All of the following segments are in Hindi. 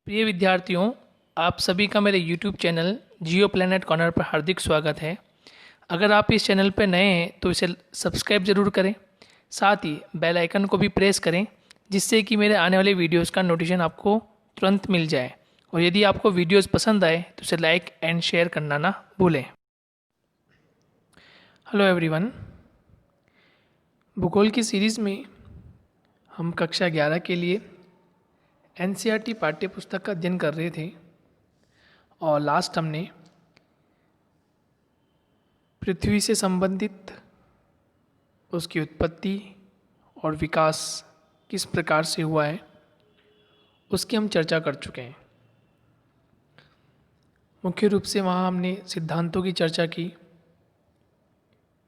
प्रिय विद्यार्थियों, आप सभी का मेरे YouTube चैनल जियो प्लैनेट कॉर्नर पर हार्दिक स्वागत है। अगर आप इस चैनल पर नए हैं तो इसे सब्सक्राइब ज़रूर करें, साथ ही बेल आइकन को भी प्रेस करें जिससे कि मेरे आने वाले वीडियोस का नोटिफिकेशन आपको तुरंत मिल जाए। और यदि आपको वीडियोस पसंद आए तो इसे लाइक एंड शेयर करना ना भूलें। हेलो एवरीवन, भूगोल की सीरीज़ में हम कक्षा 11 के लिए एनसीईआरटी पाठ्य पुस्तक का अध्ययन कर रहे थे और लास्ट हमने पृथ्वी से संबंधित उसकी उत्पत्ति और विकास किस प्रकार से हुआ है उसकी हम चर्चा कर चुके हैं। मुख्य रूप से वहाँ हमने सिद्धांतों की चर्चा की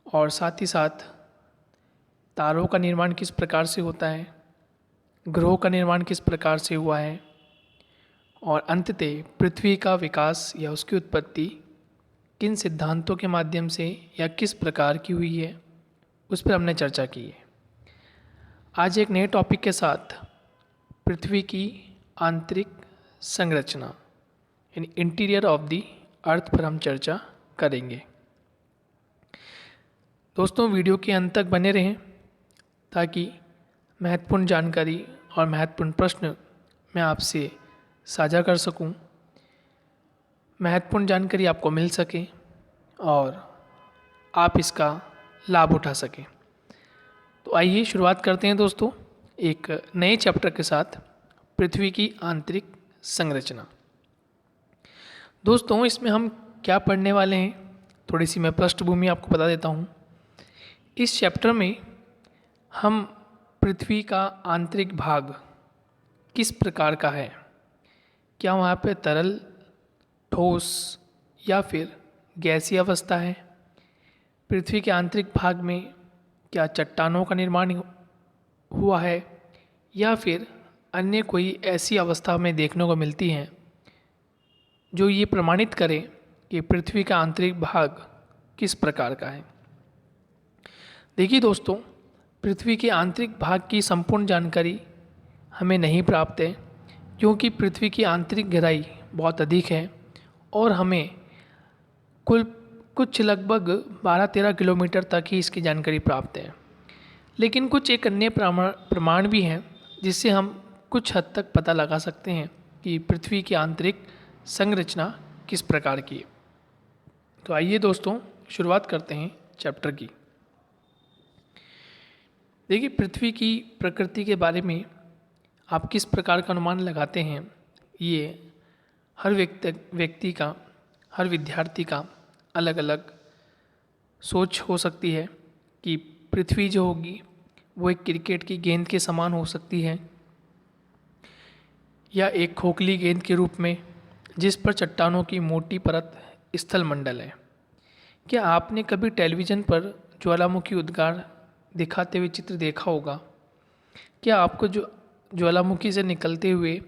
और साथ ही साथ तारों का निर्माण किस प्रकार से होता है, ग्रहों का निर्माण किस प्रकार से हुआ है और अंततः पृथ्वी का विकास या उसकी उत्पत्ति किन सिद्धांतों के माध्यम से या किस प्रकार की हुई है उस पर हमने चर्चा की है। आज एक नए टॉपिक के साथ पृथ्वी की आंतरिक संरचना यानी इंटीरियर ऑफ द अर्थ पर हम चर्चा करेंगे। दोस्तों, वीडियो के अंत तक बने रहें ताकि महत्वपूर्ण जानकारी और महत्वपूर्ण प्रश्न मैं आपसे साझा कर सकूं, महत्वपूर्ण जानकारी आपको मिल सके और आप इसका लाभ उठा सकें। तो आइए शुरुआत करते हैं दोस्तों एक नए चैप्टर के साथ, पृथ्वी की आंतरिक संरचना। दोस्तों, इसमें हम क्या पढ़ने वाले हैं, थोड़ी सी मैं पृष्ठभूमि आपको बता देता हूँ। इस चैप्टर में हम पृथ्वी का आंतरिक भाग किस प्रकार का है, क्या वहाँ पे तरल, ठोस या फिर गैसीय अवस्था है, पृथ्वी के आंतरिक भाग में क्या चट्टानों का निर्माण हुआ है या फिर अन्य कोई ऐसी अवस्था हमें देखने को मिलती है जो ये प्रमाणित करे कि पृथ्वी का आंतरिक भाग किस प्रकार का है। देखिए दोस्तों, पृथ्वी के आंतरिक भाग की संपूर्ण जानकारी हमें नहीं प्राप्त है क्योंकि पृथ्वी की आंतरिक गहराई बहुत अधिक है और हमें कुछ लगभग 12-13 किलोमीटर तक ही इसकी जानकारी प्राप्त है। लेकिन कुछ एक अन्य प्रमाण भी हैं जिससे हम कुछ हद तक पता लगा सकते हैं कि पृथ्वी की आंतरिक संरचना किस प्रकार की है। तो आइए दोस्तों शुरुआत करते हैं चैप्टर की। देखिए, पृथ्वी की प्रकृति के बारे में आप किस प्रकार का अनुमान लगाते हैं, ये हर व्यक्ति का, हर विद्यार्थी का अलग अलग सोच हो सकती है कि पृथ्वी जो होगी वो एक क्रिकेट की गेंद के समान हो सकती है या एक खोखली गेंद के रूप में जिस पर चट्टानों की मोटी परत स्थल मंडल है। क्या आपने कभी टेलीविज़न पर ज्वालामुखी उद्गार दिखाते हुए चित्र देखा होगा? क्या आपको जो ज्वालामुखी से निकलते हुए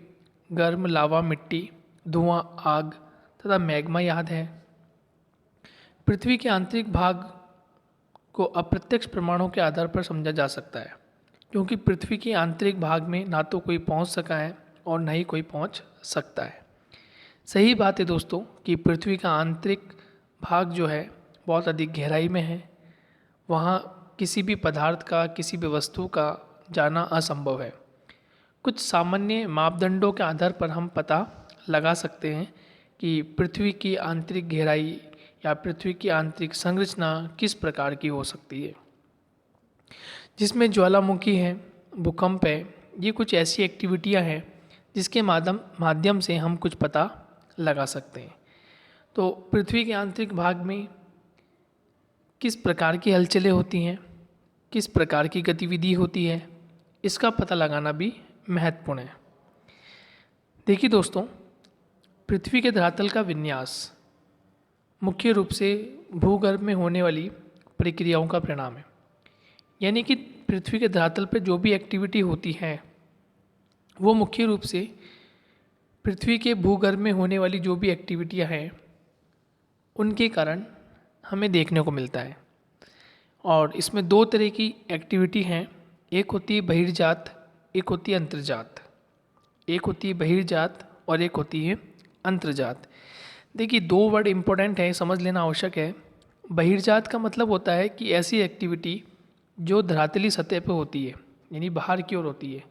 गर्म लावा, मिट्टी, धुआं, आग तथा मैग्मा याद है? पृथ्वी के आंतरिक भाग को अप्रत्यक्ष प्रमाणों के आधार पर समझा जा सकता है क्योंकि पृथ्वी के आंतरिक भाग में ना तो कोई पहुंच सका है और ना ही कोई पहुंच सकता है। सही बात है दोस्तों कि पृथ्वी का आंतरिक भाग जो है बहुत अधिक गहराई में है, वहाँ किसी भी पदार्थ का, किसी भी वस्तु का जाना असंभव है। कुछ सामान्य मापदंडों के आधार पर हम पता लगा सकते हैं कि पृथ्वी की आंतरिक गहराई या पृथ्वी की आंतरिक संरचना किस प्रकार की हो सकती है, जिसमें ज्वालामुखी है, भूकंप है, ये कुछ ऐसी एक्टिविटियां हैं जिसके माध्यम से हम कुछ पता लगा सकते हैं। तो पृथ्वी के आंतरिक भाग में किस प्रकार की हलचलें होती हैं, किस प्रकार की गतिविधि होती है, इसका पता लगाना भी महत्वपूर्ण है। देखिए दोस्तों, पृथ्वी के धरातल का विन्यास मुख्य रूप से भूगर्भ में होने वाली प्रक्रियाओं का परिणाम है। यानी कि पृथ्वी के धरातल पर जो भी एक्टिविटी होती है वो मुख्य रूप से पृथ्वी के भूगर्भ में होने वाली जो भी एक्टिविटियां हैं उनके कारण हमें देखने को मिलता है। और इसमें दो तरह की एक्टिविटी हैं, एक होती है बहिर्जात, एक होती है अंतर्जात। एक होती है बहिर्जात और एक होती है अंतर्जात। देखिए, दो वर्ड इम्पोर्टेंट है, समझ लेना आवश्यक है। बहिर्जात का मतलब होता है कि ऐसी एक्टिविटी जो धरातली सतह पर होती है, यानी बाहर की ओर होती है।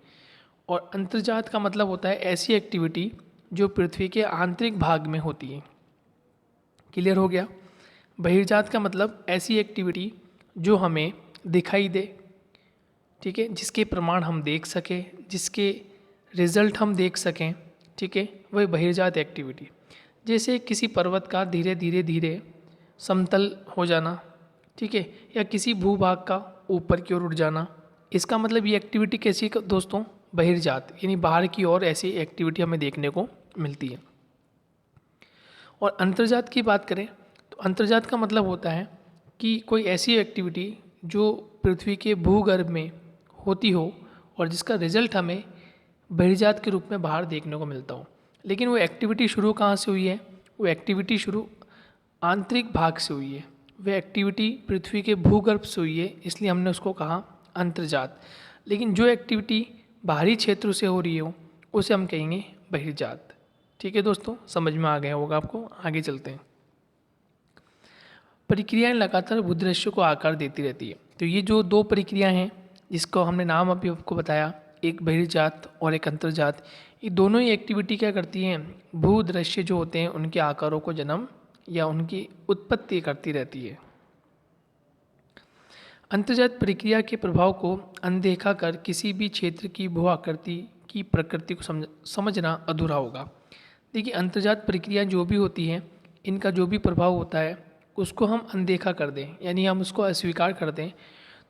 और अंतर्जात का मतलब होता है ऐसी एक्टिविटी जो पृथ्वी के आंतरिक भाग में होती है। क्लियर हो गया? बहिर्जात का मतलब ऐसी एक्टिविटी जो हमें दिखाई दे, ठीक है, जिसके प्रमाण हम देख सकें, जिसके रिजल्ट हम देख सकें, ठीक है, वह बहिर्जात एक्टिविटी। जैसे किसी पर्वत का धीरे धीरे धीरे समतल हो जाना, ठीक है, या किसी भूभाग का ऊपर की ओर उठ जाना, इसका मतलब ये एक्टिविटी कैसी है दोस्तों? बहिर्जात, यानी बाहर की ओर ऐसी एक्टिविटी हमें देखने को मिलती है। और अंतर्जात की बात करें तो अंतर्जात का मतलब होता है कि कोई ऐसी एक्टिविटी जो पृथ्वी के भूगर्भ में होती हो और जिसका रिजल्ट हमें बहिर्जात के रूप में बाहर देखने को मिलता हो। लेकिन वो एक्टिविटी शुरू कहाँ से हुई है? वो एक्टिविटी शुरू आंतरिक भाग से हुई है, वह एक्टिविटी पृथ्वी के भूगर्भ से हुई है, इसलिए हमने उसको कहा अंतर्जात। लेकिन जो एक्टिविटी बाहरी क्षेत्र से हो रही हो उसे हम कहेंगे बहिर्जात। ठीक है दोस्तों, समझ में आ गया होगा आपको। आगे चलते हैं। प्रक्रियाएं लगातार भूदृश्य को आकार देती रहती है। तो ये जो दो प्रक्रियाएं हैं जिसको हमने नाम अभी आपको बताया, एक बहिर्जात और एक अंतर्जात, ये दोनों ही एक्टिविटी क्या करती हैं? भूदृश्य जो होते हैं उनके आकारों को जन्म या उनकी उत्पत्ति करती रहती है। अंतर्जात प्रक्रिया के प्रभाव को अनदेखा कर किसी भी क्षेत्र की भू आकृति की प्रकृति को समझना अधूरा होगा। देखिए, अंतर्जात प्रक्रिया जो भी होती हैं, इनका जो भी प्रभाव होता है उसको हम अनदेखा कर दें, यानी हम उसको अस्वीकार कर दें,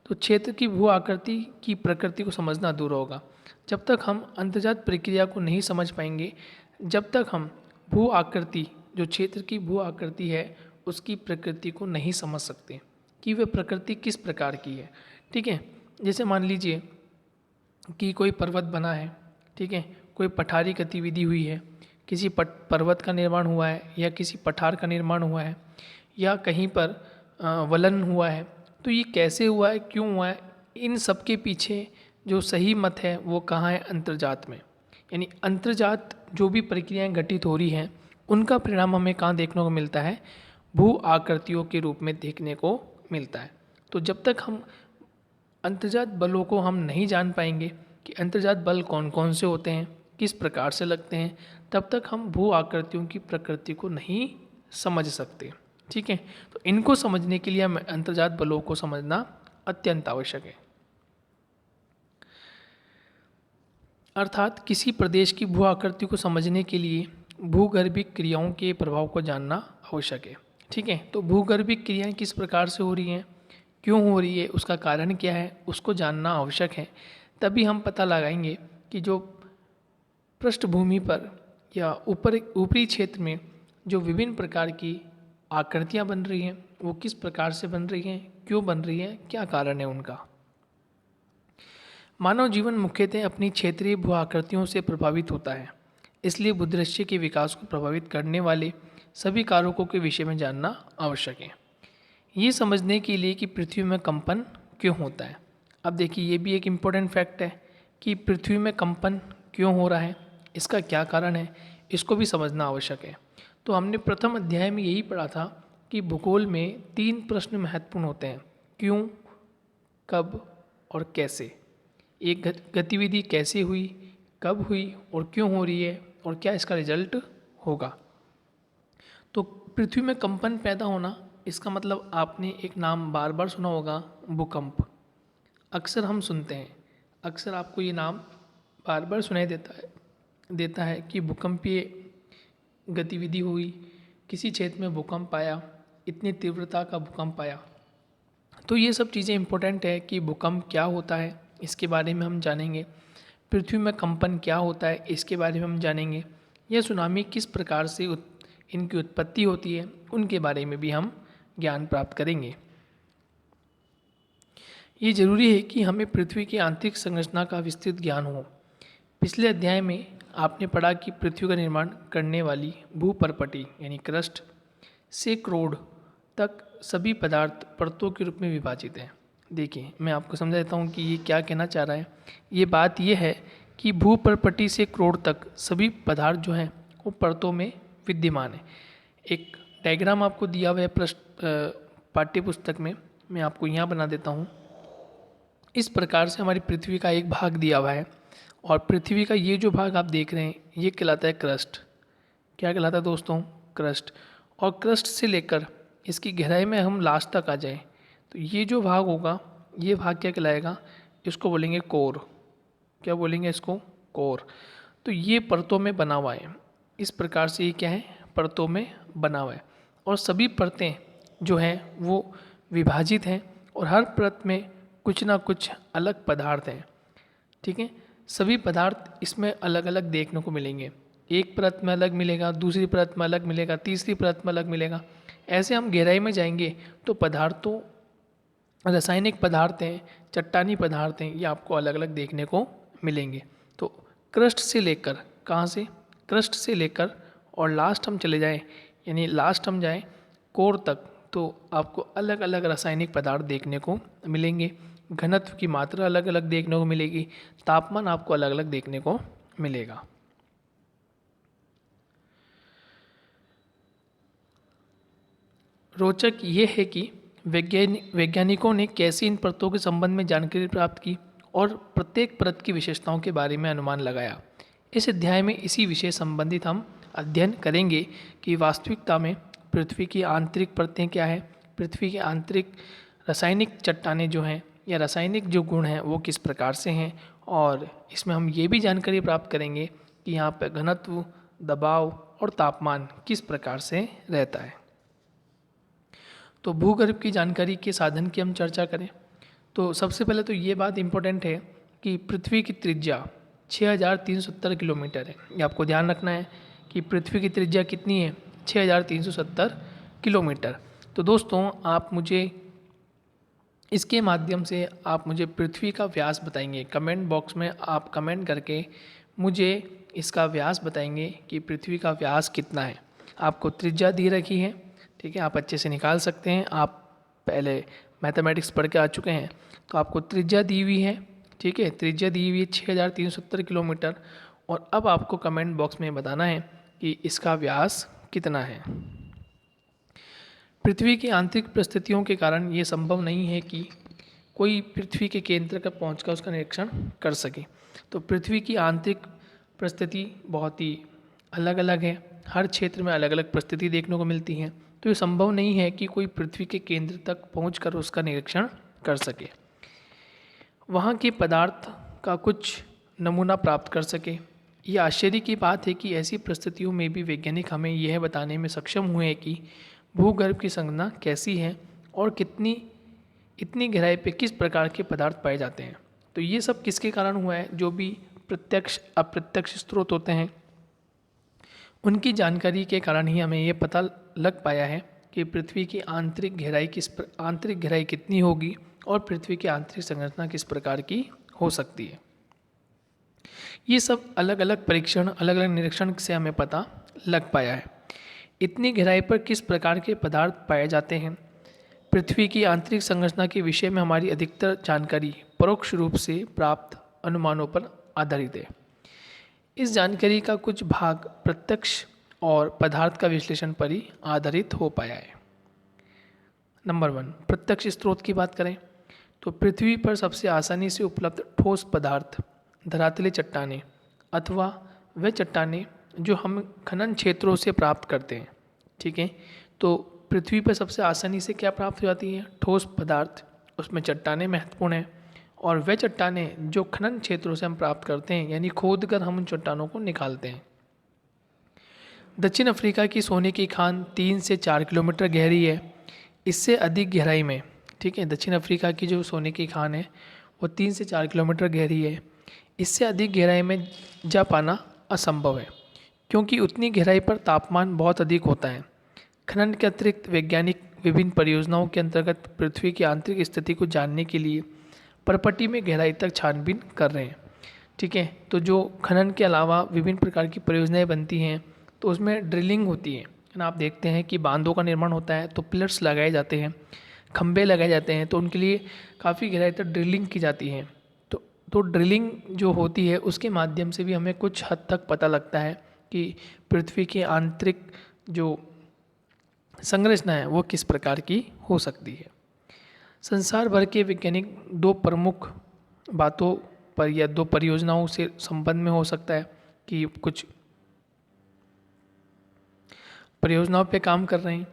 तो क्षेत्र की भू आकृति की प्रकृति को समझना अधूरा होगा। जब तक हम अंतर्जात प्रक्रिया को नहीं समझ पाएंगे, जब तक हम भू आकृति, जो क्षेत्र की भू आकृति है, उसकी प्रकृति को नहीं समझ सकते कि वह प्रकृति किस प्रकार की है। ठीक है, जैसे मान लीजिए कि कोई पर्वत बना है, ठीक है, कोई पठारी गतिविधि हुई है, किसी पर्वत का निर्माण हुआ है या किसी पठार का निर्माण हुआ है या कहीं पर वलन हुआ है, तो ये कैसे हुआ है, क्यों हुआ है, इन सब के पीछे जो सही मत है वो कहाँ है? अंतर्जात में। यानी अंतर्जात जो भी प्रक्रियाएं घटित हो रही हैं उनका परिणाम हमें कहाँ देखने को मिलता है? भू आकृतियों के रूप में देखने को मिलता है। तो जब तक हम अंतर्जात बलों को हम नहीं जान पाएंगे कि अंतर्जात बल कौन कौन से होते हैं, किस प्रकार से लगते हैं, तब तक हम भू आकृतियों की प्रकृति को नहीं समझ सकते। ठीक है, तो इनको समझने के लिए हमें अंतर्जात बलों को समझना अत्यंत आवश्यक है। अर्थात किसी प्रदेश की भू आकृति को समझने के लिए भूगर्भिक क्रियाओं के प्रभाव को जानना आवश्यक है। ठीक है, तो भूगर्भिक क्रियाएं किस प्रकार से हो रही हैं, क्यों हो रही है, उसका कारण क्या है, उसको जानना आवश्यक है। तभी हम पता लगाएंगे कि जो पृष्ठभूमि पर या ऊपरी क्षेत्र में जो विभिन्न प्रकार की आकृतियां बन रही हैं वो किस प्रकार से बन रही हैं, क्यों बन रही हैं, क्या कारण है उनका। मानव जीवन मुख्यतः अपनी क्षेत्रीय भू आकृतियों से प्रभावित होता है, इसलिए भूदृश्य के विकास को प्रभावित करने वाले सभी कारकों के विषय में जानना आवश्यक है, ये समझने के लिए कि पृथ्वी में कंपन क्यों होता है। अब देखिए, ये भी एक इम्पोर्टेंट फैक्ट है कि पृथ्वी में कंपन क्यों हो रहा है, इसका क्या कारण है, इसको भी समझना आवश्यक है। तो हमने प्रथम अध्याय में यही पढ़ा था कि भूगोल में 3 प्रश्न महत्वपूर्ण होते हैं: क्यों, कब और कैसे। एक गतिविधि कैसे हुई, कब हुई और क्यों हो रही है और क्या इसका रिजल्ट होगा। तो पृथ्वी में कंपन पैदा होना, इसका मतलब आपने एक नाम बार बार सुना होगा, भूकंप। अक्सर हम सुनते हैं, अक्सर आपको ये नाम बार बार सुनाई देता है कि भूकंपीय गतिविधि हुई, किसी क्षेत्र में भूकंप आया, इतनी तीव्रता का भूकंप आया। तो ये सब चीज़ें इम्पोर्टेंट है कि भूकंप क्या होता है इसके बारे में हम जानेंगे, पृथ्वी में कंपन क्या होता है इसके बारे में हम जानेंगे, यह सुनामी किस प्रकार से इनकी उत्पत्ति होती है उनके बारे में भी हम ज्ञान प्राप्त करेंगे। ये जरूरी है कि हमें पृथ्वी की आंतरिक संरचना का विस्तृत ज्ञान हो। पिछले अध्याय में आपने पढ़ा कि पृथ्वी का निर्माण करने वाली भूपरपटी यानी क्रस्ट से क्रोड तक सभी पदार्थ परतों के रूप में विभाजित हैं। देखिए, मैं आपको समझा देता हूँ कि ये क्या कहना चाह रहा है। ये बात ये है कि भूपरपटी से क्रोड तक सभी पदार्थ जो हैं वो परतों में विद्यमान है। एक डायग्राम आपको दिया हुआ है पाठ्य पुस्तक में, मैं आपको यहाँ बना देता हूँ। इस प्रकार से हमारी पृथ्वी का एक भाग दिया हुआ है और पृथ्वी का ये जो भाग आप देख रहे हैं ये कहलाता है क्रस्ट। क्या कहलाता है दोस्तों? क्रस्ट। और क्रस्ट से लेकर इसकी गहराई में हम लास्ट तक आ जाए तो ये जो भाग होगा ये भाग क्या कहलाएगा? इसको बोलेंगे कोर। क्या बोलेंगे इसको? कोर। तो ये परतों में बना हुआ है। इस प्रकार से ये क्या है? परतों में बना हुआ है और सभी परतें जो हैं वो विभाजित हैं और हर परत में कुछ ना कुछ अलग पदार्थ हैं। ठीक है, सभी पदार्थ इसमें अलग अलग देखने को मिलेंगे। एक परत में अलग मिलेगा, दूसरी परत में अलग मिलेगा, तीसरी परत में अलग मिलेगा। ऐसे हम गहराई में जाएंगे तो पदार्थों, रासायनिक पदार्थ हैं, चट्टानी पदार्थ हैं, ये आपको अलग अलग देखने को मिलेंगे। तो क्रस्ट से लेकर, कहाँ से? क्रस्ट से लेकर और लास्ट हम चले जाएं, यानी लास्ट हम जाएं कोर तक, तो आपको अलग अलग रासायनिक पदार्थ देखने को मिलेंगे। घनत्व की मात्रा अलग अलग देखने को मिलेगी, तापमान आपको अलग अलग देखने को मिलेगा। रोचक ये है कि वैज्ञानिकों ने कैसे इन परतों के संबंध में जानकारी प्राप्त की और प्रत्येक परत की विशेषताओं के बारे में अनुमान लगाया। इस अध्याय में इसी विषय संबंधित हम अध्ययन करेंगे कि वास्तविकता में पृथ्वी की आंतरिक परतें क्या है, पृथ्वी की आंतरिक रासायनिक चट्टानें जो हैं या रासायनिक जो गुण हैं वो किस प्रकार से हैं, और इसमें हम ये भी जानकारी प्राप्त करेंगे कि यहाँ पर घनत्व, दबाव और तापमान किस प्रकार से रहता है। तो भूगर्भ की जानकारी के साधन की हम चर्चा करें तो सबसे पहले तो ये बात इम्पोर्टेंट है कि पृथ्वी की त्रिज्या 6370 किलोमीटर है। ये आपको ध्यान रखना है कि पृथ्वी की त्रिज्या कितनी है? 6370 किलोमीटर। तो दोस्तों आप मुझे इसके माध्यम से आप मुझे पृथ्वी का व्यास बताएंगे। कमेंट बॉक्स में आप कमेंट करके मुझे इसका व्यास बताएंगे कि पृथ्वी का व्यास कितना है। आपको त्रिज्या दी रखी है, ठीक है, आप अच्छे से निकाल सकते हैं। आप पहले मैथमेटिक्स पढ़ के आ चुके हैं तो आपको त्रिज्या दी हुई है, ठीक है, त्रिज्या दी हुई है 6370 किलोमीटर। और अब आपको कमेंट बॉक्स में बताना है कि इसका व्यास कितना है। पृथ्वी की आंतरिक परिस्थितियों के कारण ये संभव नहीं है कि कोई पृथ्वी के केंद्र तक पहुंचकर उसका निरीक्षण कर सके। तो पृथ्वी की आंतरिक परिस्थिति बहुत ही अलग अलग है, हर क्षेत्र में अलग अलग परिस्थिति देखने को मिलती है। तो ये संभव नहीं है कि कोई पृथ्वी के केंद्र तक पहुंचकर उसका निरीक्षण कर सके, वहाँ के पदार्थ का कुछ नमूना प्राप्त कर सके। ये आश्चर्य की बात है कि ऐसी परिस्थितियों में भी वैज्ञानिक हमें यह बताने में सक्षम हुए हैं कि भूगर्भ की संरचना कैसी है और इतनी गहराई पे किस प्रकार के पदार्थ पाए जाते हैं। तो ये सब किसके कारण हुआ है? जो भी प्रत्यक्ष अप्रत्यक्ष स्रोत होते हैं उनकी जानकारी के कारण ही हमें ये पता लग पाया है कि पृथ्वी की आंतरिक गहराई कितनी होगी और पृथ्वी की आंतरिक संरचना किस प्रकार की हो सकती है। ये सब अलग अलग परीक्षण, अलग अलग निरीक्षण से हमें पता लग पाया है। इतनी गहराई पर किस प्रकार के पदार्थ पाए जाते हैं, पृथ्वी की आंतरिक संरचना के विषय में हमारी अधिकतर जानकारी परोक्ष रूप से प्राप्त अनुमानों पर आधारित है। इस जानकारी का कुछ भाग प्रत्यक्ष और पदार्थ का विश्लेषण पर ही आधारित हो पाया है। नंबर 1, प्रत्यक्ष स्रोत की बात करें तो पृथ्वी पर सबसे आसानी से उपलब्ध ठोस पदार्थ धरातलीय चट्टानें अथवा वे चट्टानें जो हम खनन क्षेत्रों से प्राप्त करते हैं, ठीक है। तो पृथ्वी पर सबसे आसानी से क्या प्राप्त हो जाती हैं? ठोस पदार्थ, उसमें चट्टानें महत्वपूर्ण हैं। और वे चट्टानें जो खनन क्षेत्रों से हम प्राप्त करते हैं, यानी खोद कर हम उन चट्टानों को निकालते हैं। दक्षिण अफ्रीका की सोने की खान 3 से 4 किलोमीटर गहरी है। इससे अधिक गहराई में, ठीक है, दक्षिण अफ्रीका की जो सोने की खान है वो 3 से 4 किलोमीटर गहरी है। इससे अधिक गहराई में जा पाना असंभव है क्योंकि उतनी गहराई पर तापमान बहुत अधिक होता है। खनन के अतिरिक्त वैज्ञानिक विभिन्न परियोजनाओं के अंतर्गत पृथ्वी की आंतरिक स्थिति को जानने के लिए परपटी में गहराई तक छानबीन कर रहे हैं, ठीक है। तो जो खनन के अलावा विभिन्न प्रकार की परियोजनाएं बनती हैं तो उसमें ड्रिलिंग होती है ना। आप देखते हैं कि बांधों का निर्माण होता है तो पिलर्स लगाए जाते हैं, खंभे लगाए जाते हैं, तो उनके लिए काफ़ी गहराई तक ड्रिलिंग की जाती है। तो ड्रिलिंग जो होती है उसके माध्यम से भी हमें कुछ हद तक पता लगता है कि कि पृथ्वी की आंतरिक जो संरचना है वो किस प्रकार की हो सकती है। संसार भर के वैज्ञानिक दो प्रमुख बातों पर या दो परियोजनाओं से संबंध में हो सकता है कि कुछ परियोजनाओं पे काम कर रहे हैं।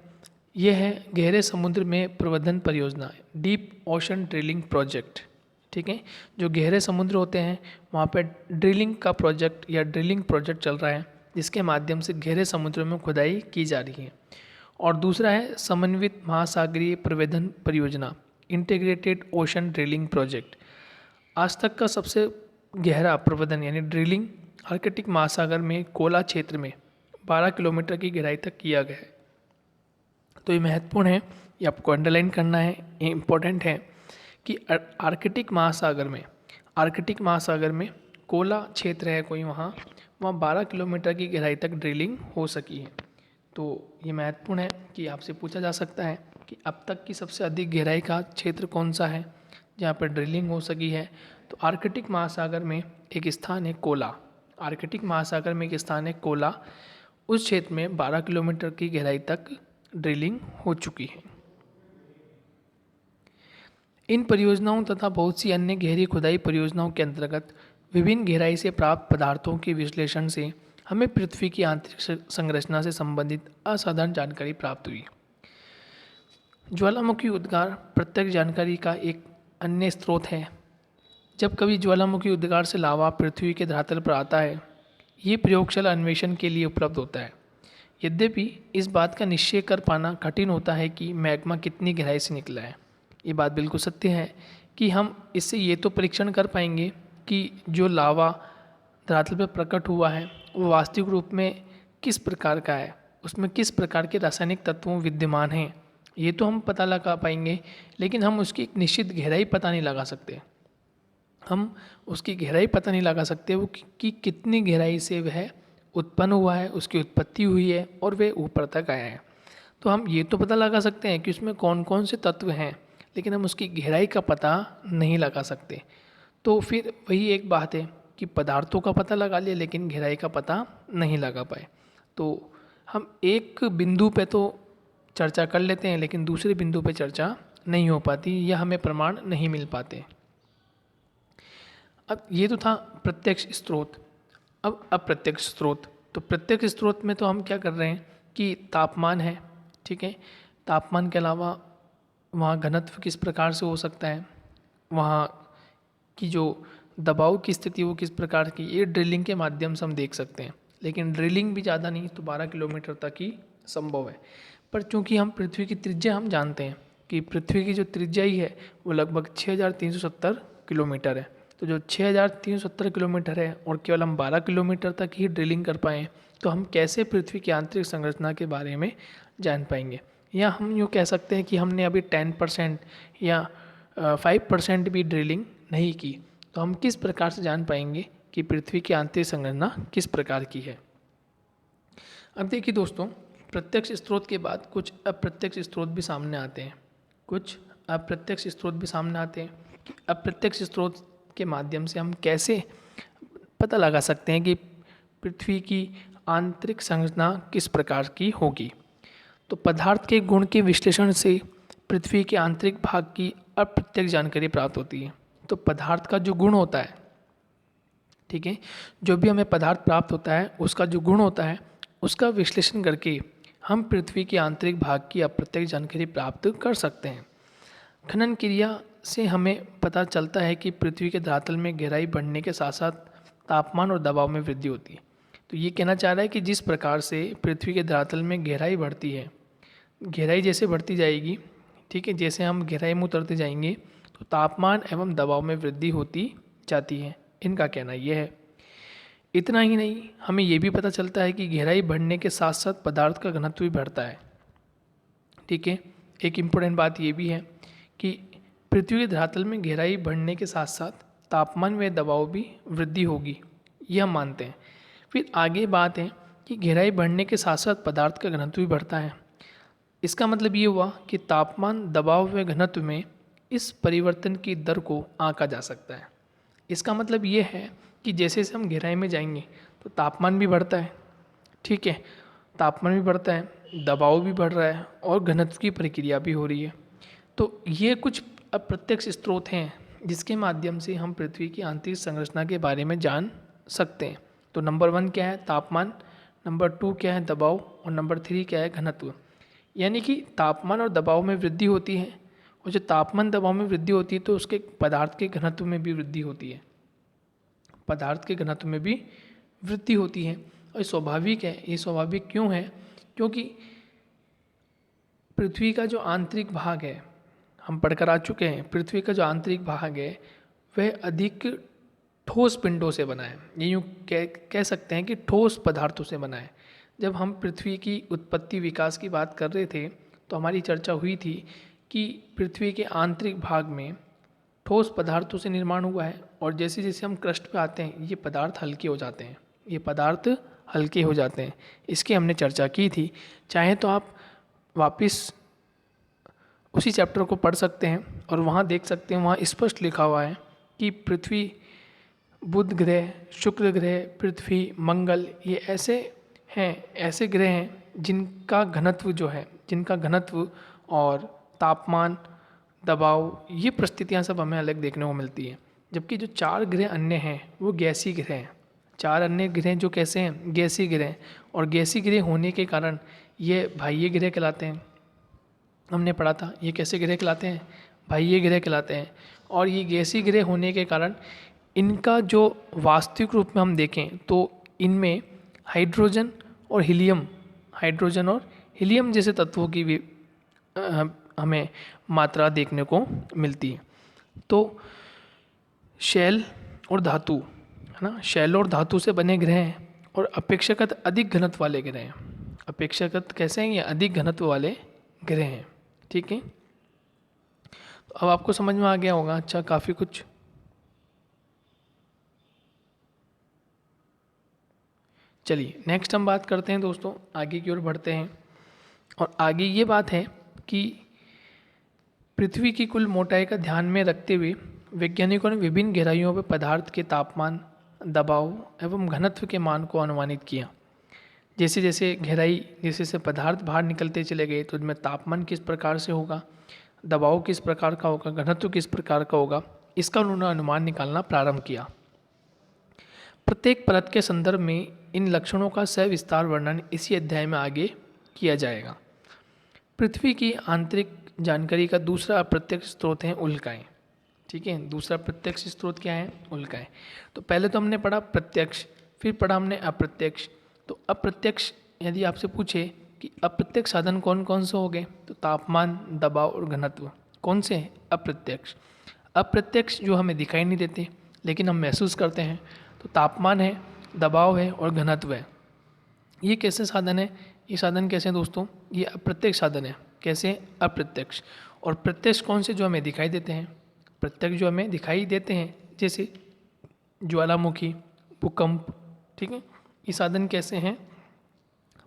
यह है गहरे समुद्र में प्रवर्धन परियोजना, डीप ओशन ड्रिलिंग प्रोजेक्ट। ठीक है, जो गहरे समुद्र होते हैं वहाँ पे ड्रिलिंग का प्रोजेक्ट या ड्रिलिंग प्रोजेक्ट चल रहा है, जिसके माध्यम से गहरे समुद्र में खुदाई की जा रही है। और दूसरा है समन्वित महासागरीय प्रवर्धन परियोजना, इंटीग्रेटेड ओशन ड्रिलिंग प्रोजेक्ट। आज तक का सबसे गहरा प्रवर्धन यानी ड्रिलिंग आर्कटिक महासागर में कोला क्षेत्र में 12 किलोमीटर की गहराई तक किया गया है। तो ये महत्वपूर्ण है, ये आपको अंडरलाइन करना है, ये इम्पोर्टेंट है कि आर्कटिक महासागर में कोला क्षेत्र है कोई वहाँ 12 किलोमीटर की गहराई तक ड्रिलिंग हो सकी है। तो ये महत्वपूर्ण है कि आपसे पूछा जा सकता है कि अब तक की सबसे अधिक गहराई का क्षेत्र कौन सा है जहाँ पर ड्रिलिंग हो सकी है। तो आर्कटिक महासागर में एक स्थान है कोला, आर्कटिक महासागर में एक स्थान है कोला, उस क्षेत्र में 12 किलोमीटर की गहराई तक ड्रिलिंग हो चुकी है। इन परियोजनाओं तथा बहुत सी अन्य गहरी खुदाई परियोजनाओं के अंतर्गत विभिन्न गहराई से प्राप्त पदार्थों के विश्लेषण से हमें पृथ्वी की आंतरिक संरचना से संबंधित असाधारण जानकारी प्राप्त हुई। ज्वालामुखी उद्गार प्रत्यक्ष जानकारी का एक अन्य स्रोत है। जब कभी ज्वालामुखी उद्गार से लावा पृथ्वी के धरातल पर आता है, ये प्रयोगशाला अन्वेषण के लिए उपलब्ध होता है। यद्यपि इस बात का निश्चय कर पाना कठिन होता है कि मैग्मा कितनी गहराई से निकला है। ये बात बिल्कुल सत्य है कि हम इससे ये तो परीक्षण कर पाएंगे कि जो लावा धरातल पर प्रकट हुआ है वो वास्तविक रूप में किस प्रकार का है, उसमें किस प्रकार के रासायनिक तत्वों विद्यमान हैं, ये तो हम पता लगा पाएंगे, लेकिन हम उसकी एक निश्चित गहराई पता नहीं लगा सकते। हम उसकी गहराई पता नहीं लगा सकते वो कि कितनी गहराई से वह उत्पन्न हुआ है, उसकी उत्पत्ति हुई है और वह ऊपर तक आया है। तो हम ये तो पता लगा सकते हैं कि उसमें कौन कौन से तत्व हैं, लेकिन हम उसकी गहराई का पता नहीं लगा सकते। तो फिर वही एक बात है कि पदार्थों का पता लगा लिया लेकिन गहराई का पता नहीं लगा पाए। तो हम एक बिंदु पे तो चर्चा कर लेते हैं लेकिन दूसरे बिंदु पे चर्चा नहीं हो पाती या हमें प्रमाण नहीं मिल पाते। अब ये तो था प्रत्यक्ष स्रोत। अब अप्रत्यक्ष स्रोत, तो प्रत्यक्ष स्रोत में तो हम क्या कर रहे हैं कि तापमान है, ठीक है, तापमान के अलावा वहाँ घनत्व किस प्रकार से हो सकता है, वहाँ की जो दबाव की स्थिति वो किस प्रकार की, ये ड्रिलिंग के माध्यम से हम देख सकते हैं। लेकिन ड्रिलिंग भी ज़्यादा नहीं तो 12 किलोमीटर तक ही संभव है। पर चूंकि हम पृथ्वी की त्रिज्या हम जानते हैं कि पृथ्वी की जो त्रिज्या ही है वो लगभग 6370 किलोमीटर है। तो जो 6370 किलोमीटर है और केवल हम 12 किलोमीटर तक ही ड्रिलिंग कर पाएँ तो हम कैसे पृथ्वी की आंतरिक संरचना के बारे में जान पाएंगे। या हम यूँ कह सकते हैं कि हमने अभी 10% या 5% भी ड्रिलिंग नहीं की, तो हम किस प्रकार से जान पाएंगे कि पृथ्वी की आंतरिक संरचना किस प्रकार की है। अब देखिए दोस्तों, प्रत्यक्ष स्रोत के बाद कुछ अप्रत्यक्ष स्रोत भी सामने आते हैं, कुछ अप्रत्यक्ष स्रोत भी सामने आते हैं कि अप्रत्यक्ष स्रोत के माध्यम से हम कैसे पता लगा सकते हैं कि पृथ्वी की आंतरिक संरचना किस प्रकार की होगी। तो पदार्थ के गुण के विश्लेषण से पृथ्वी के आंतरिक भाग की अप्रत्यक्ष जानकारी प्राप्त होती है। तो पदार्थ का जो गुण होता है, ठीक है, जो भी हमें पदार्थ प्राप्त होता है उसका जो गुण होता है उसका विश्लेषण करके हम पृथ्वी के आंतरिक भाग की अप्रत्यक्ष जानकारी प्राप्त कर सकते हैं। खनन क्रिया से हमें पता चलता है कि पृथ्वी के धरातल में गहराई बढ़ने के साथ साथ तापमान और दबाव में वृद्धि होती है। तो ये कहना चाह रहा है कि जिस प्रकार से पृथ्वी के धरातल में गहराई बढ़ती है, गहराई जैसे बढ़ती जाएगी, ठीक है, जैसे हम गहराई में उतरते जाएंगे तो तापमान एवं दबाव में वृद्धि होती जाती है, इनका कहना यह है। इतना ही नहीं, हमें यह भी पता चलता है कि गहराई बढ़ने के साथ साथ पदार्थ का घनत्व भी बढ़ता है। ठीक है, एक इम्पोर्टेंट बात यह भी है कि पृथ्वी के धरातल में गहराई बढ़ने के साथ साथ तापमान व दबाव भी वृद्धि होगी, ये हम मानते हैं। फिर आगे बात है कि गहराई बढ़ने के साथ साथ पदार्थ का घनत्व भी बढ़ता है। इसका मतलब ये हुआ कि तापमान, दबाव व घनत्व में इस परिवर्तन की दर को आंका जा सकता है। इसका मतलब ये है कि जैसे जैसे हम गहराई में जाएंगे तो तापमान भी बढ़ता है, ठीक है, तापमान भी बढ़ता है, दबाव भी बढ़ रहा है और घनत्व की प्रक्रिया भी हो रही है। तो ये कुछ अप्रत्यक्ष स्रोत हैं जिसके माध्यम से हम पृथ्वी की आंतरिक संरचना के बारे में जान सकते हैं। तो नंबर 1 क्या है? तापमान। नंबर 2 क्या है? दबाव। और नंबर 3 क्या है? घनत्व। यानी कि तापमान और दबाव में वृद्धि होती है, और जो तापमान दबाव में वृद्धि होती है तो उसके पदार्थ के घनत्व में भी वृद्धि होती है, पदार्थ के घनत्व में भी वृद्धि होती है। और ये स्वाभाविक है। ये स्वाभाविक क्यों है? क्योंकि पृथ्वी का जो आंतरिक भाग है, हम पढ़कर आ चुके हैं, पृथ्वी का जो आंतरिक भाग है वह अधिक ठोस पिंडों से बना है। ये यूँ कह सकते हैं कि ठोस पदार्थों से बना है। जब हम पृथ्वी की उत्पत्ति विकास की बात कर रहे थे तो हमारी चर्चा हुई थी कि पृथ्वी के आंतरिक भाग में ठोस पदार्थों से निर्माण हुआ है, और जैसे जैसे हम क्रस्ट पे आते हैं ये पदार्थ हल्के हो जाते हैं, ये पदार्थ हल्के हो जाते हैं। इसकी हमने चर्चा की थी। चाहे तो आप वापस उसी चैप्टर को पढ़ सकते हैं और वहाँ देख सकते हैं, वहाँ स्पष्ट लिखा हुआ है कि पृथ्वी, बुध ग्रह, शुक्र ग्रह, पृथ्वी, मंगल, ये ऐसे ग्रह हैं जिनका घनत्व जो है, जिनका घनत्व और तापमान, दबाव, ये परिस्थितियाँ सब हमें अलग देखने को मिलती हैं। जबकि जो 4 ग्रह अन्य हैं वो गैसीय ग्रह हैं। 4 अन्य ग्रह जो कैसे हैं? गैसीय ग्रह। और गैसीय ग्रह होने के कारण ये बाह्य ग्रह कहलाते हैं। हमने पढ़ा था ये कैसे ग्रह कहलाते हैं? बाह्य ग्रह कहलाते हैं। और ये गैसीय ग्रह होने के कारण इनका जो वास्तविक रूप में हम देखें तो इनमें हाइड्रोजन और हीलियम जैसे तत्वों की भी हमें मात्रा देखने को मिलती है। तो शैल और धातु, है ना, शैल और धातु से बने ग्रह हैं और अपेक्षाकृत अधिक घनत्व वाले ग्रह हैं। अपेक्षाकृत कैसे हैं? ये अधिक घनत्व वाले ग्रह हैं। ठीक है, तो अब आपको समझ में आ गया होगा। अच्छा, काफ़ी कुछ। चलिए नेक्स्ट हम बात करते हैं दोस्तों, आगे की ओर बढ़ते हैं। और आगे ये बात है कि पृथ्वी की कुल मोटाई का ध्यान में रखते हुए वैज्ञानिकों ने विभिन्न गहराइयों पर पदार्थ के तापमान, दबाव एवं घनत्व के मान को अनुमानित किया। जैसे जैसे गहराई, जैसे जैसे पदार्थ बाहर निकलते चले गए तो उनमें तापमान किस प्रकार से होगा, दबाव किस प्रकार का होगा, घनत्व किस प्रकार का होगा, इसका उन्होंने अनुमान निकालना प्रारंभ किया। प्रत्येक परत के संदर्भ में इन लक्षणों का सविस्तार वर्णन इसी अध्याय में आगे किया जाएगा। पृथ्वी की आंतरिक जानकारी का दूसरा अप्रत्यक्ष स्रोत है उल्काएं। ठीक है, दूसरा प्रत्यक्ष स्रोत क्या है? उल्काएं। तो पहले तो हमने पढ़ा प्रत्यक्ष, फिर पढ़ा हमने अप्रत्यक्ष। तो अप्रत्यक्ष, यदि आपसे पूछे कि अप्रत्यक्ष साधन कौन कौन से हो गए, तो तापमान, दबाव और घनत्व। कौन से हैं? अप्रत्यक्ष। अप्रत्यक्ष जो हमें दिखाई नहीं देते लेकिन हम महसूस करते हैं, तो तापमान है, दबाव है और घनत्व है। ये कैसे साधन है? ये साधन कैसे हैं दोस्तों? ये अप्रत्यक्ष साधन है। कैसे? अप्रत्यक्ष। और प्रत्यक्ष कौन से? जो हमें दिखाई देते हैं। प्रत्यक्ष जो हमें दिखाई देते हैं, जैसे ज्वालामुखी, भूकंप। ठीक है, ये साधन कैसे हैं?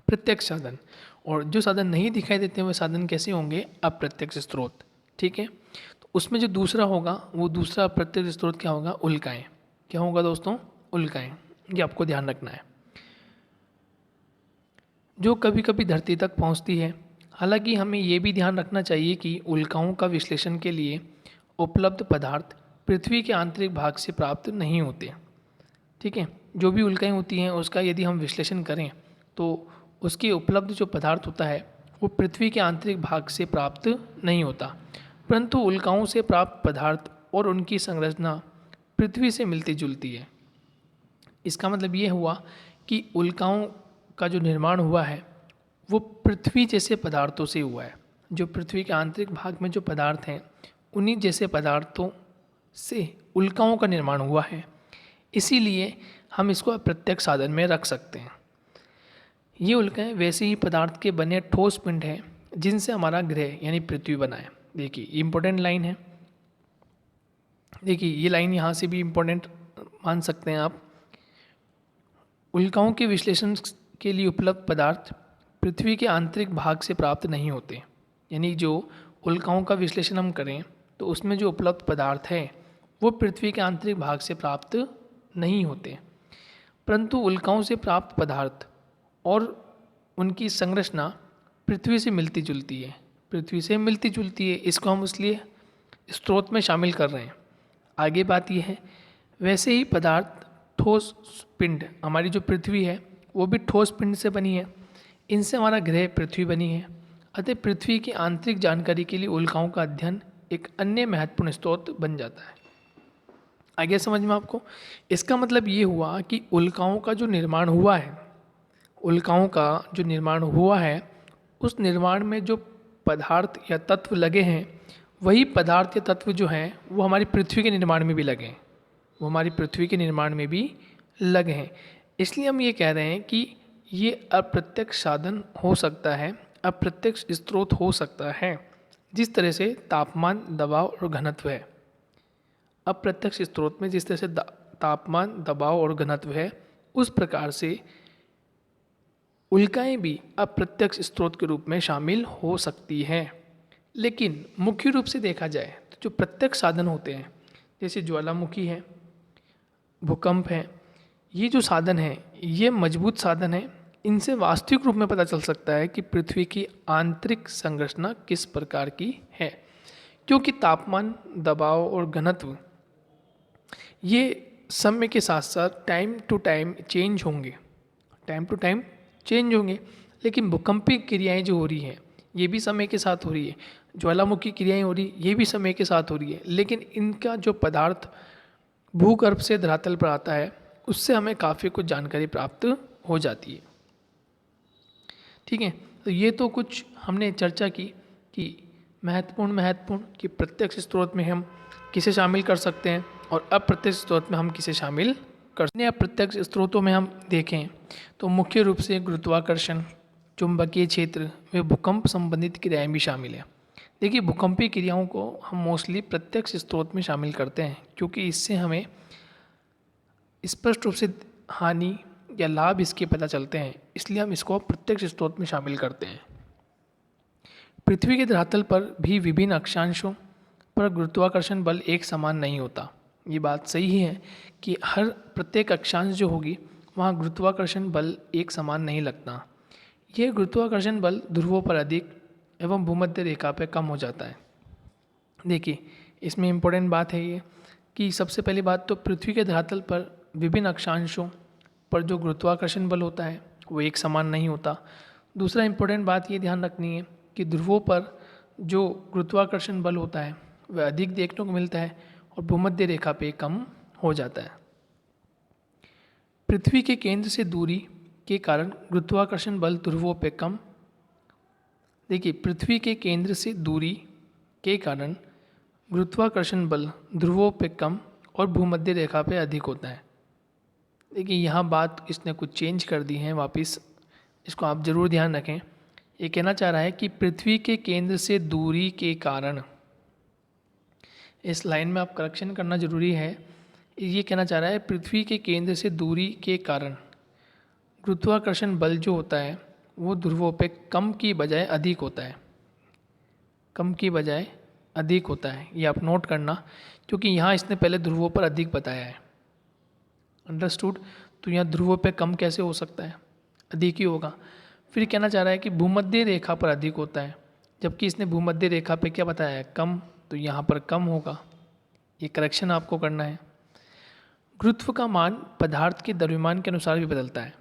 प्रत्यक्ष साधन। और जो साधन नहीं दिखाई देते हैं वे साधन कैसे होंगे? अप्रत्यक्ष स्रोत। ठीक है, तो उसमें जो दूसरा होगा, वो दूसरा अप्रत्यक्ष स्रोत क्या होगा? उल्काएं। क्या होगा दोस्तों? उल्काएं। ये आपको ध्यान रखना है, जो कभी कभी धरती तक पहुंचती है। हालांकि हमें ये भी ध्यान रखना चाहिए कि उल्काओं का विश्लेषण के लिए उपलब्ध पदार्थ पृथ्वी के आंतरिक भाग से प्राप्त नहीं होते। ठीक है, जो भी उल्काएं होती हैं उसका यदि हम विश्लेषण करें तो उसके उपलब्ध जो पदार्थ होता है वो पृथ्वी के आंतरिक भाग से प्राप्त नहीं होता, परंतु उल्काओं से प्राप्त पदार्थ और उनकी संरचना पृथ्वी से मिलती जुलती है। इसका मतलब ये हुआ कि उल्काओं का जो निर्माण हुआ है वो पृथ्वी जैसे पदार्थों से हुआ है। जो पृथ्वी के आंतरिक भाग में जो पदार्थ हैं उन्हीं जैसे पदार्थों से उल्काओं का निर्माण हुआ है। इसीलिए हम इसको अप्रत्यक्ष साधन में रख सकते हैं। ये उल्काएं वैसे ही पदार्थ के बने ठोस पिंड हैं जिनसे हमारा ग्रह यानी पृथ्वी बना है। देखिए ये इंपॉर्टेंट लाइन है। देखिए ये लाइन यहाँ से भी इम्पोर्टेंट मान सकते हैं आप। उल्काओं के विश्लेषण के लिए उपलब्ध पदार्थ पृथ्वी के आंतरिक भाग से प्राप्त नहीं होते। यानी जो उल्काओं का विश्लेषण हम करें तो उसमें जो उपलब्ध पदार्थ हैं वो पृथ्वी के आंतरिक भाग से प्राप्त नहीं होते, परंतु उल्काओं से प्राप्त पदार्थ और उनकी संरचना पृथ्वी से मिलती जुलती है। पृथ्वी से मिलती जुलती है, इसको हम इसलिए स्रोत में शामिल कर रहे हैं। आगे बात यह है, वैसे ही पदार्थ ठोस पिंड, हमारी जो पृथ्वी है वो भी ठोस पिंड से बनी है, इनसे हमारा ग्रह पृथ्वी बनी है। अतः पृथ्वी की आंतरिक जानकारी के लिए उल्काओं का अध्ययन एक अन्य महत्वपूर्ण स्रोत बन जाता है। आगे समझ में आपको? इसका मतलब ये हुआ कि उल्काओं का जो निर्माण हुआ है, उल्काओं का जो निर्माण हुआ है, उस निर्माण में जो पदार्थ या तत्व लगे हैं, वही पदार्थ या तत्व जो हैं वो हमारी पृथ्वी के निर्माण में भी लगे हैं, वो हमारी पृथ्वी के निर्माण में भी लगे हैं। इसलिए हम ये कह रहे हैं कि ये अप्रत्यक्ष साधन हो सकता है, अप्रत्यक्ष स्रोत हो सकता है। जिस तरह से तापमान, दबाव और घनत्व है, अप्रत्यक्ष स्रोत में जिस तरह से तापमान, दबाव और घनत्व है, उस प्रकार से उल्काएं भी अप्रत्यक्ष स्रोत के रूप में शामिल हो सकती हैं। लेकिन मुख्य रूप से देखा जाए तो जो प्रत्यक्ष साधन होते हैं, जैसे ज्वालामुखी है, भूकंप है, ये जो साधन है ये मजबूत साधन है। इनसे वास्तविक रूप में पता चल सकता है कि पृथ्वी की आंतरिक संरचना किस प्रकार की है, क्योंकि तापमान, दबाव और घनत्व ये समय के साथ साथ टाइम टू टाइम चेंज होंगे, टाइम टू टाइम चेंज होंगे। लेकिन भूकंपीय क्रियाएं जो हो रही हैं ये भी समय के साथ हो रही है, ज्वालामुखी क्रियाएं हो रही ये भी समय के साथ हो रही है। लेकिन इनका जो पदार्थ भूगर्भ से धरातल पर आता है उससे हमें काफ़ी कुछ जानकारी प्राप्त हो जाती है। ठीक है, तो ये तो कुछ हमने चर्चा की कि महत्वपूर्ण कि प्रत्यक्ष स्रोत में हम किसे शामिल कर सकते हैं और अप्रत्यक्ष स्रोत में हम किसे शामिल कर सकते हैं। अप्रत्यक्ष स्रोतों में हम देखें तो मुख्य रूप से गुरुत्वाकर्षण, चुंबकीय क्षेत्र व भूकंप संबंधित क्रियाएं भी शामिल हैं। देखिए, भूकंपीय क्रियाओं को हम मोस्टली प्रत्यक्ष स्रोत में शामिल करते हैं, क्योंकि इससे हमें स्पष्ट रूप से हानि या लाभ इसके पता चलते हैं, इसलिए हम इसको प्रत्यक्ष स्रोत में शामिल करते हैं। पृथ्वी के धरातल पर भी विभिन्न अक्षांशों पर गुरुत्वाकर्षण बल एक समान नहीं होता। ये बात सही है कि हर प्रत्येक अक्षांश जो होगी वहाँ गुरुत्वाकर्षण बल एक समान नहीं लगता। यह गुरुत्वाकर्षण बल ध्रुवों पर अधिक एवं भूमध्य रेखा पर कम हो जाता है। देखिए, इसमें इम्पोर्टेंट बात है ये कि सबसे पहली बात तो पृथ्वी के धरातल पर विभिन्न अक्षांशों पर जो गुरुत्वाकर्षण बल होता है वो एक समान नहीं होता। दूसरा इम्पोर्टेंट बात ये ध्यान रखनी है कि ध्रुवों पर जो गुरुत्वाकर्षण बल होता है वह अधिक देखने को मिलता है और भूमध्य रेखा पे कम हो जाता है। पृथ्वी के केंद्र से दूरी के कारण गुरुत्वाकर्षण बल ध्रुवों पे कम, देखिए पृथ्वी के केंद्र से दूरी के कारण गुरुत्वाकर्षण बल ध्रुवों पे कम और भूमध्य रेखा पे अधिक होता है। देखिए, यहाँ बात इसने कुछ चेंज कर दी है वापस, इसको आप ज़रूर ध्यान रखें। ये कहना चाह रहा है कि पृथ्वी के केंद्र से दूरी के कारण, इस लाइन में आप करेक्शन करना जरूरी है। ये कहना चाह रहा है पृथ्वी के केंद्र से दूरी के कारण गुरुत्वाकर्षण बल जो होता है वो ध्रुवों पे कम की बजाय अधिक होता है, कम की बजाय अधिक होता है। ये आप नोट करना, क्योंकि यहाँ इसने पहले ध्रुवों पर अधिक बताया है। अंडरस्टूड? तो यहाँ ध्रुवों पे कम कैसे हो सकता है, अधिक ही होगा। फिर कहना चाह रहा है कि भूमध्य रेखा पर अधिक होता है, जबकि इसने भूमध्य रेखा पे क्या बताया है, कम, तो यहाँ पर कम होगा। ये करेक्शन आपको करना है। गुरुत्व का मान पदार्थ के द्रव्यमान के अनुसार भी बदलता है।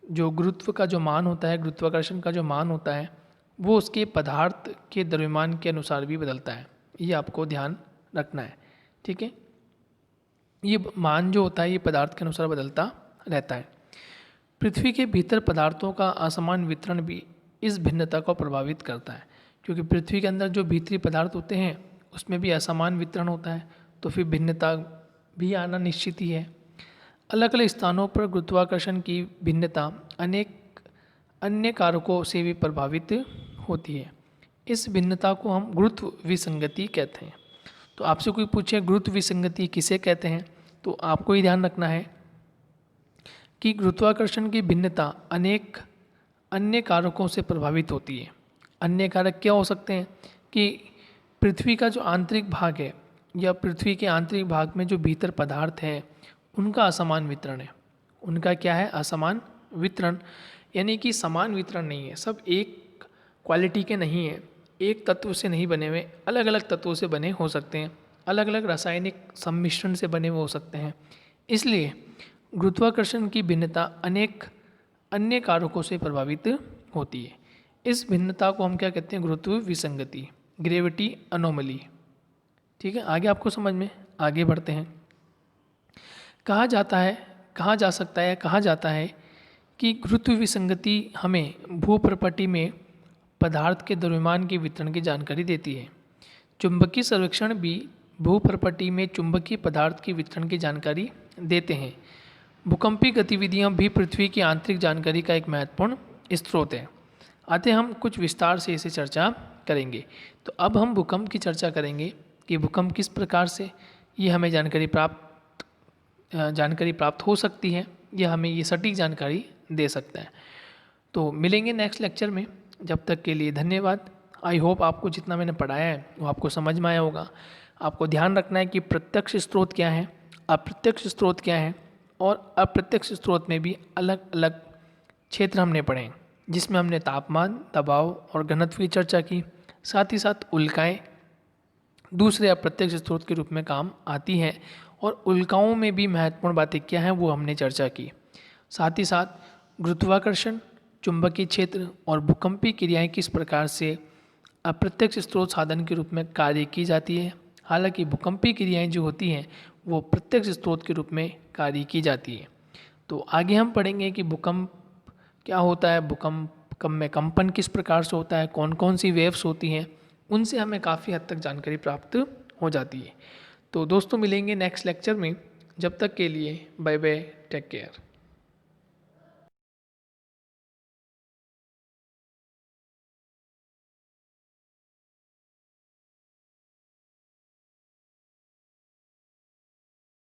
जो गुरुत्व का जो मान होता है, गुरुत्वाकर्षण का जो मान होता है, वो उसके पदार्थ के द्रव्यमान के अनुसार भी बदलता है। ये आपको ध्यान रखना है, ठीक है। ये मान जो होता है ये पदार्थ के अनुसार बदलता रहता है। पृथ्वी के भीतर पदार्थों का असमान वितरण भी इस भिन्नता को प्रभावित करता है, क्योंकि पृथ्वी के अंदर जो भीतरी पदार्थ होते हैं उसमें भी असमान वितरण होता है, तो फिर भिन्नता भी आना निश्चित ही है। अलग अलग स्थानों पर गुरुत्वाकर्षण की भिन्नता अनेक अन्य कारकों से भी प्रभावित होती है। इस भिन्नता को हम गुरुत्व विसंगति कहते हैं। तो आपसे कोई पूछे गुरुत्व विसंगति किसे कहते हैं, तो आपको ही ध्यान रखना है कि गुरुत्वाकर्षण की भिन्नता अनेक अन्य कारकों से प्रभावित होती है। अन्य कारक क्या हो सकते हैं कि पृथ्वी का जो आंतरिक भाग है या पृथ्वी के आंतरिक भाग में जो भीतर पदार्थ हैं उनका असमान वितरण है। उनका क्या है, असमान वितरण, यानी कि समान वितरण नहीं है, सब एक क्वालिटी के नहीं है, एक तत्व से नहीं बने हुए, अलग अलग तत्वों से बने हो सकते हैं, अलग अलग रासायनिक सम्मिश्रण से बने हुए हो सकते हैं। इसलिए गुरुत्वाकर्षण की भिन्नता अनेक अन्य कारकों से प्रभावित होती है। इस भिन्नता को हम क्या कहते हैं? गुरुत्व विसंगति, ग्रेविटी अनोमली। ठीक है, आगे आपको समझ में, आगे बढ़ते हैं। कहा जा सकता है, कहा जाता है कि गुरुत्व विसंगति हमें भूप्रपटि में पदार्थ के द्रव्यमान के वितरण की जानकारी देती है। चुंबकीय सर्वेक्षण भी भूप्रपटि में चुंबकीय पदार्थ के वितरण की जानकारी देते हैं। भूकंपीय गतिविधियां भी पृथ्वी की आंतरिक जानकारी का एक महत्वपूर्ण स्रोत है। आते हम कुछ विस्तार से इसे चर्चा करेंगे। तो अब हम भूकंप की चर्चा करेंगे कि भूकंप किस प्रकार से ये हमें जानकारी प्राप्त हो सकती है, या हमें ये सटीक जानकारी दे सकता है। तो मिलेंगे नेक्स्ट लेक्चर में, जब तक के लिए धन्यवाद। आई होप आपको जितना मैंने पढ़ाया है वो आपको समझ में आया होगा। आपको ध्यान रखना है कि प्रत्यक्ष स्रोत क्या है, अप्रत्यक्ष स्रोत क्या है, और अप्रत्यक्ष स्रोत में भी अलग अलग क्षेत्र हमने पढ़े, जिसमें हमने तापमान, दबाव और घनत्व की चर्चा की। साथ ही साथ उल्काएँ दूसरे अप्रत्यक्ष स्रोत के रूप में काम आती हैं, और उल्काओं में भी महत्वपूर्ण बातें क्या हैं वो हमने चर्चा की। साथ ही साथ गुरुत्वाकर्षण, चुंबकीय क्षेत्र और भूकंपीय क्रियाएं किस प्रकार से अप्रत्यक्ष स्रोत साधन के रूप में कार्य की जाती है। हालांकि भूकंपीय क्रियाएं जो होती हैं वो प्रत्यक्ष स्रोत के रूप में कार्य की जाती है। तो आगे हम पढ़ेंगे कि भूकंप क्या होता है, भूकंप में कंपन किस प्रकार से होता है, कौन कौन सी वेव्स होती हैं, उनसे हमें काफ़ी हद तक जानकारी प्राप्त हो जाती है। तो दोस्तों मिलेंगे नेक्स्ट लेक्चर में, जब तक के लिए बाय बाय, टेक केयर।